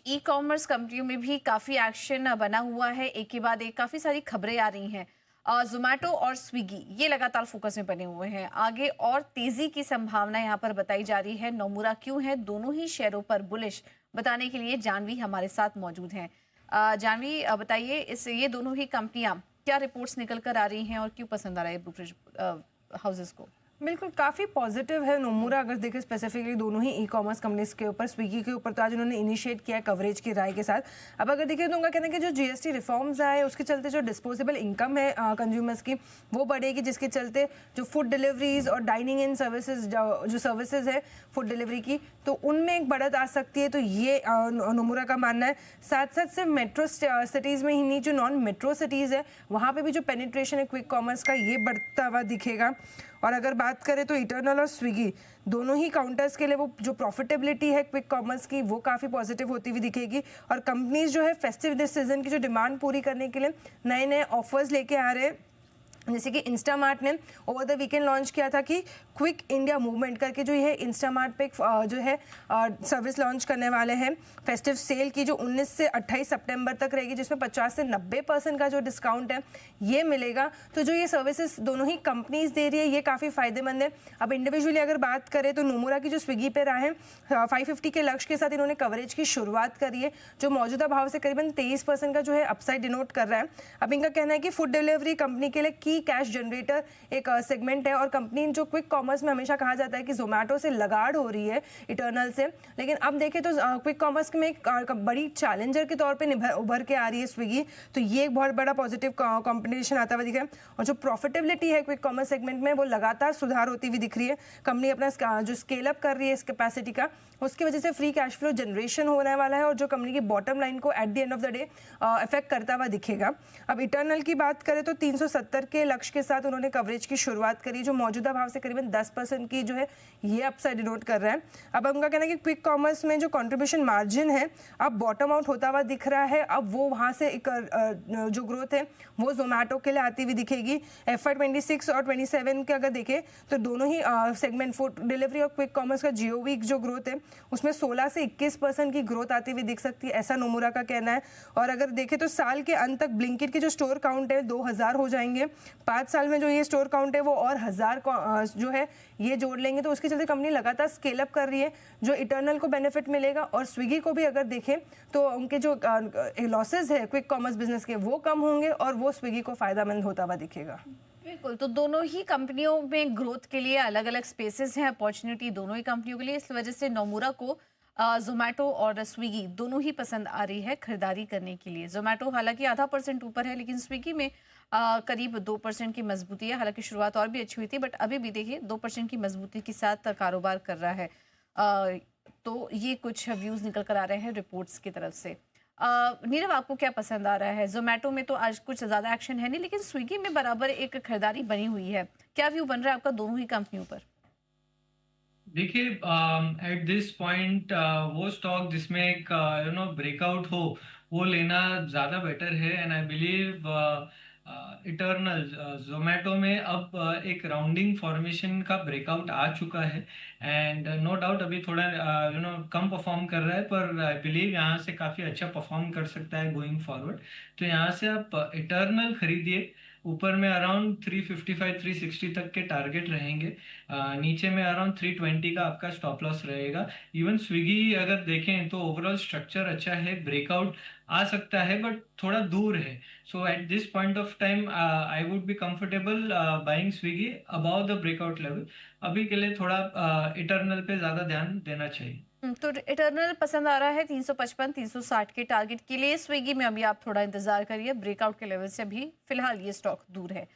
E commerce कंपनियों में भी काफ़ी एक्शन बना हुआ है। एक के बाद एक काफ़ी सारी खबरें आ रही हैं। ज़ोमैटो और स्विगी ये लगातार फोकस में बने हुए हैं। आगे और तेज़ी की संभावना यहाँ पर बताई जा रही है। नोमुरा क्यों है दोनों ही शेयरों पर बुलिश, बताने के लिए जानवी हमारे साथ मौजूद हैं। जानवी, बताइए इस ये दोनों ही कंपनियाँ क्या रिपोर्ट्स निकल कर आ रही हैं और क्यों पसंद आ रहा है ब्रोकरेज हाउसेस को? बिल्कुल काफ़ी पॉजिटिव है नोमुरा। अगर देखें स्पेसिफिकली दोनों ही ई कॉमर्स कंपनीज के ऊपर, स्विगी के ऊपर तो आज उन्होंने इनिशिएट किया है कवरेज की राय के साथ। अब अगर देखें तो उनका कहना है कि जो जीएसटी रिफॉर्म्स आए उसके चलते जो डिस्पोजेबल इनकम है कंज्यूमर्स की वो बढ़ेगी, जिसके चलते जो फूड डिलीवरीज और डाइनिंग इन सर्विसेज जो सर्विसेज है फूड डिलीवरी की, तो उनमें एक बढ़त आ सकती है। तो ये नोमुरा का मानना है। साथ साथ सिर्फ मेट्रो सिटीज़ में ही नहीं, जो नॉन मेट्रो सिटीज़ है वहाँ पर भी जो पेनिट्रेशन है क्विक कॉमर्स का ये बढ़ता हुआ दिखेगा। और अगर बात करें तो इटर्नल और स्विगी दोनों ही काउंटर्स के लिए वो जो प्रॉफिटेबिलिटी है क्विक कॉमर्स की वो काफ़ी पॉजिटिव होती हुई दिखेगी। और कंपनीज जो है फेस्टिव सीजन की जो डिमांड पूरी करने के लिए नए नए ऑफर्स लेके आ रहे हैं। जैसे कि इंस्टामार्ट ने ओवर द वीकेंड लॉन्च किया था कि क्विक इंडिया मूवमेंट करके, जो ये इंस्टामार्ट पे जो है सर्विस लॉन्च करने वाले हैं फेस्टिव सेल की, जो 19 से 28 सितंबर तक रहेगी, जिसमें 50 से 90% का जो डिस्काउंट है ये मिलेगा। तो जो ये सर्विसेज दोनों ही कंपनीज दे रही है ये काफ़ी फायदेमंद है। अब इंडिविजुअली अगर बात करें तो नोमुरा की जो स्विगी पे रहा है 550 के लक्ष्य के साथ इन्होंने कवरेज की शुरुआत करी है, जो मौजूदा भाव से करीबन 23% का जो है अपसाइड डिनोट कर रहा है। अब इनका कहना है कि फूड डिलीवरी कंपनी के लिए की कैश जनरेटर एक सेगमेंट है, और कंपनी जो क्विक कॉमर्स में हमेशा कहा जाता है कि जोमेटो से लगाड़ हो रही है इटर्नल से, लेकिन अब देखें तो क्विक कॉमर्स में एक बड़ी चैलेंजर के तौर पे उभर के आ रही है स्विगी। तो ये एक बहुत बड़ा पॉजिटिव कॉम्बिनेशन आता हुआ दिख रहा है। और जो प्रॉफिटेबिलिटी है क्विक कॉमर्स सेगमेंट में वो लगातार सुधार होती हुई दिख रही है। कंपनी अपना जो स्केल अप कर रही है इस कैपेसिटी का, उसकी वजह से फ्री कैश फ्लो जनरेशन होने वाला है, और जो कंपनी की बॉटम लाइन को at the end of the day effect करता हुआ दिखेगा। अब इटर्नल की बात करें तो 370 के लक्ष्य के साथ उन्होंने कवरेज की शुरुआत करी, जो मौजूदा भाव से करीबन 10% की जो है ये अपसाइड डिनोट कर रहा है। अब उनका कहना है कि क्विक कॉमर्स में जो कंट्रीब्यूशन मार्जिन है अब बॉटम आउट होता हुआ दिख रहा है। अब वो वहाँ से एक जो ग्रोथ है वो जोमेटो के लिए आती हुई दिखेगी। FY 26 और 27 के अगर देखें तो दोनों ही सेगमेंट फूड डिलीवरी और क्विक कॉमर्स का जियो वीक जो ग्रोथ है उसमें 16 से 21% की ग्रोथ आती हुई दिख सकती है, ऐसा नोमुरा का कहना है। और अगर देखें तो साल के अंत तक ब्लिंकिट के जो स्टोर काउंट है 2000 हो जाएंगे। 5 साल में जो ये स्टोर काउंट है वो और 1000 जो है ये जोड़ लेंगे। तो उसके चलते कंपनी लगातार स्केल अप कर रही है, जो इटर्नल को बेनिफिट मिलेगा। और स्विगी को भी अगर देखें तो उनके जो लॉसेज है क्विक कॉमर्स बिजनेस के वो कम होंगे, और वो स्विगी को फायदेमंद होता हुआ दिखेगा। बिल्कुल, तो दोनों ही कंपनियों में ग्रोथ के लिए अलग अलग स्पेसेस हैं, अपॉर्चुनिटी दोनों ही कंपनियों के लिए। इस वजह से नोमुरा को जोमेटो और स्विगी दोनों ही पसंद आ रही है खरीदारी करने के लिए। जोमेटो हालांकि आधा % ऊपर है, लेकिन स्विगी में करीब 2% की मजबूती है। हालांकि शुरुआत और भी अच्छी हुई थी, बट अभी भी देखिए 2% की मजबूती के साथ कारोबार कर रहा है। तो ये कुछ व्यूज़ निकल कर आ रहे हैं रिपोर्ट्स की तरफ से। नीरव, आपको क्या पसंद आ रहा है? जोमेटो में तो आज कुछ ज़्यादा एक्शन है नहीं, लेकिन स्विगी में बराबर एक खरीदारी बनी हुई है। क्या व्यू बन रहा है आपका दोनों ही कंपनियों पर? देखिए, एट दिस पॉइंट वो स्टॉक जिसमें एक ब्रेकआउट हो वो लेना ज़्यादा बेटर है। And I believe eternal Zomato में अब एक राउंडिंग फॉर्मेशन का ब्रेकआउट आ चुका है। एंड नो डाउट अभी थोड़ा कम परफॉर्म कर रहा है, पर आई बिलीव यहाँ से काफ़ी अच्छा परफॉर्म कर सकता है गोइंग फॉरवर्ड। तो यहाँ से आप इटर्नल खरीदिए। ऊपर में अराउंड 355 360 तक के टारगेट रहेंगे। नीचे में अराउंड 320 का आपका स्टॉप लॉस रहेगा। इवन स्विगी अगर देखें तो ओवरऑल स्ट्रक्चर अच्छा है, ब्रेकआउट आ सकता है बट थोड़ा दूर है। So at this point of time I would be comfortable buying Swiggy above the breakout level. अभी के लिए थोड़ा इटर्नल पे ज़्यादा ध्यान देना चाहिए। तो इटर्नल पसंद आ रहा है 355 360 के टारगेट के लिए। स्विगी में अभी आप थोड़ा इंतजार करिए, ब्रेकआउट के लेवल से अभी फिलहाल ये स्टॉक दूर है।